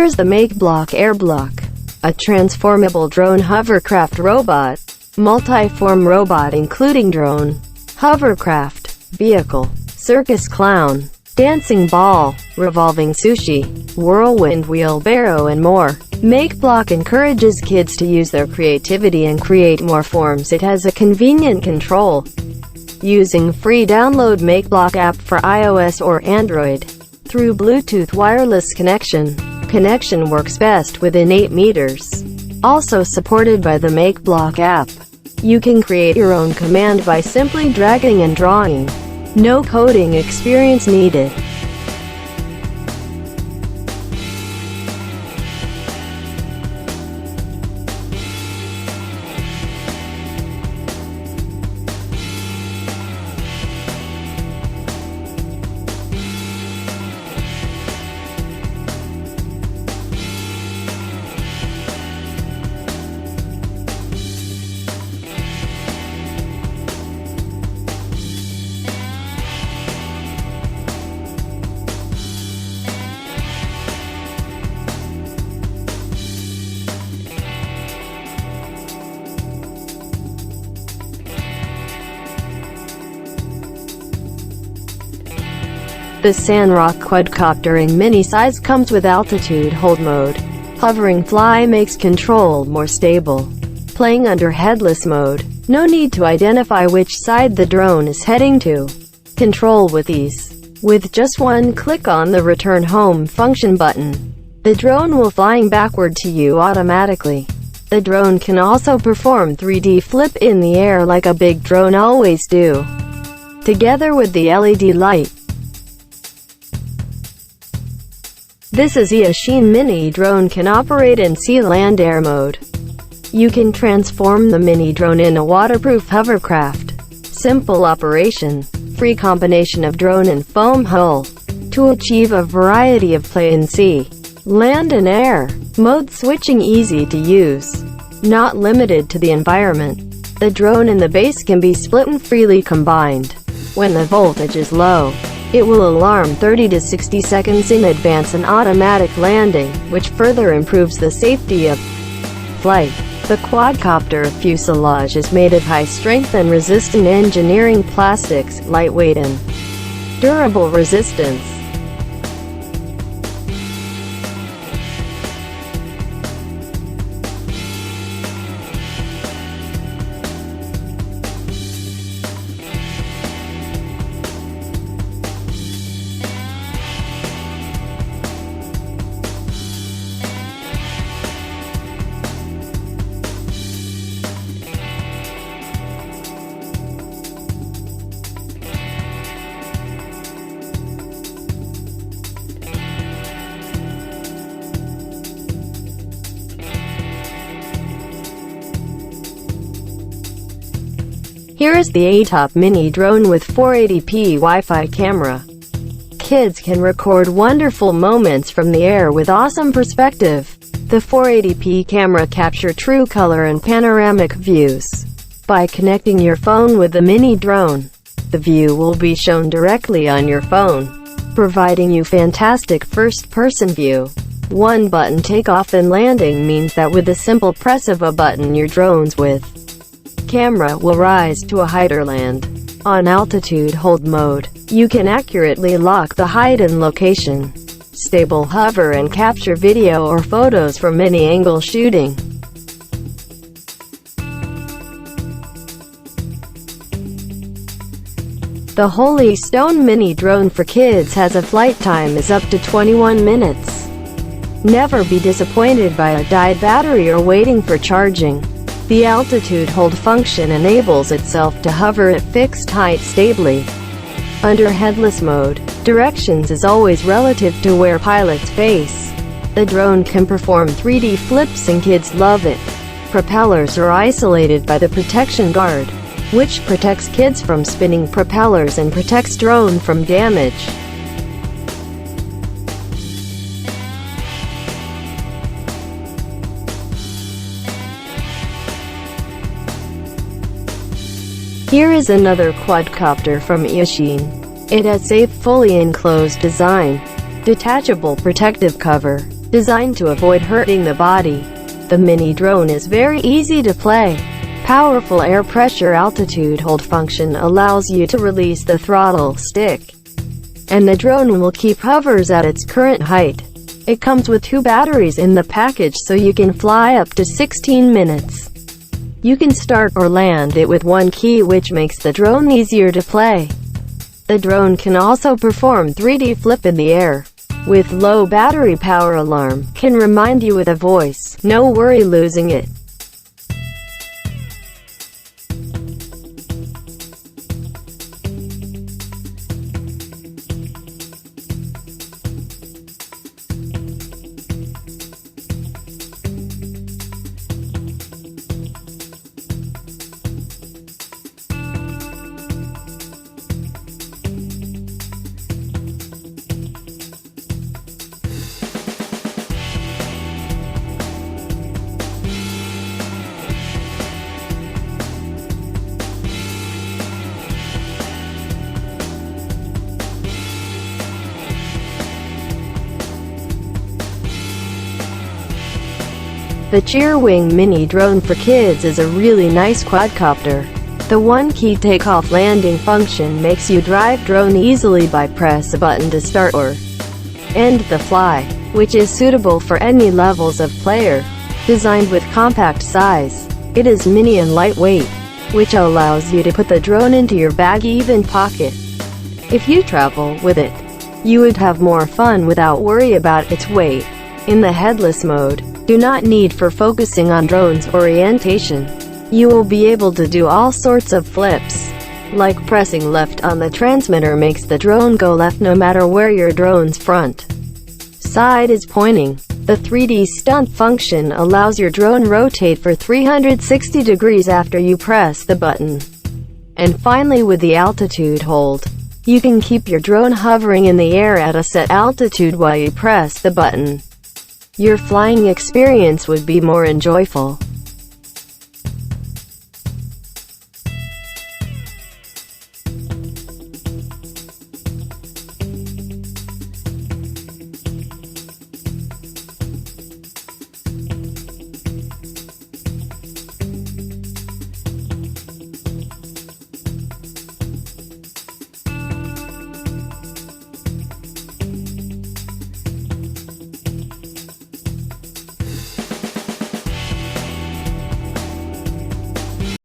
Here's the Makeblock Airblock, a transformable drone hovercraft robot, multi-form robot including drone, hovercraft, vehicle, circus clown, dancing ball, revolving sushi, whirlwind wheelbarrow and more. Makeblock encourages kids to use their creativity and create more forms. It has a convenient control using free download Makeblock app for iOS or Android through Bluetooth wireless connection. Connection works best within 8 meters. Also supported by the Makeblock app. You can create your own command by simply dragging and drawing. No coding experience needed. The SANROCK quadcopter in mini size comes with altitude hold mode. Hovering fly makes control more stable. Playing under headless mode. No need to identify which side the drone is heading to. Control with ease. With just one click on the return home function button, the drone will flying backward to you automatically. The drone can also perform 3D flip in the air like a big drone always do. Together with the LED light. This is EACHINE mini drone can operate in sea land air mode. You can transform the mini drone in a waterproof hovercraft. Simple operation. Free combination of drone and foam hull. To achieve a variety of play in sea, land and air. Mode switching easy to use. Not limited to the environment. The drone and the base can be split and freely combined. When the voltage is low, it will alarm 30 to 60 seconds in advance an automatic landing, which further improves the safety of flight. The quadcopter fuselage is made of high-strength and resistant engineering plastics, lightweight and durable resistance. Here is the Attop mini drone with 480p Wi-Fi camera. Kids can record wonderful moments from the air with awesome perspective. The 480p camera captures true color and panoramic views. By connecting your phone with the mini drone, the view will be shown directly on your phone, providing you fantastic first-person view. One button takeoff and landing means that with the simple press of a button your drone's with camera will rise to a height or land. On altitude hold mode, you can accurately lock the height and location. Stable hover and capture video or photos from any angle shooting. The Holy Stone mini drone for kids has a flight time is up to 21 minutes. Never be disappointed by a died battery or waiting for charging. The altitude hold function enables itself to hover at fixed height stably. Under headless mode, directions is always relative to where pilots face. The drone can perform 3D flips and kids love it. Propellers are isolated by the protection guard, which protects kids from spinning propellers and protects drone from damage. Here is another quadcopter from EACHINE. It has safe fully enclosed design, detachable protective cover, designed to avoid hurting the body. The mini drone is very easy to play. Powerful air pressure altitude hold function allows you to release the throttle stick, and the drone will keep hovers at its current height. It comes with 2 batteries in the package so you can fly up to 16 minutes. You can start or land it with 1 key, which makes the drone easier to play. The drone can also perform 3D flip in the air. With low battery power, alarm can remind you with a voice. No worry losing it. The Cheerwing mini drone for kids is a really nice quadcopter. The 1-key takeoff landing function makes you drive drone easily by press a button to start or end the fly, which is suitable for any levels of player. Designed with compact size, it is mini and lightweight, which allows you to put the drone into your bag, even pocket. If you travel with it, you would have more fun without worry about its weight. In the headless mode, do not need for focusing on drone's orientation. You will be able to do all sorts of flips, like pressing left on the transmitter makes the drone go left no matter where your drone's front side is pointing. The 3D stunt function allows your drone rotate for 360 degrees after you press the button. And finally, with the altitude hold, you can keep your drone hovering in the air at a set altitude while you press the button. Your flying experience would be more enjoyable.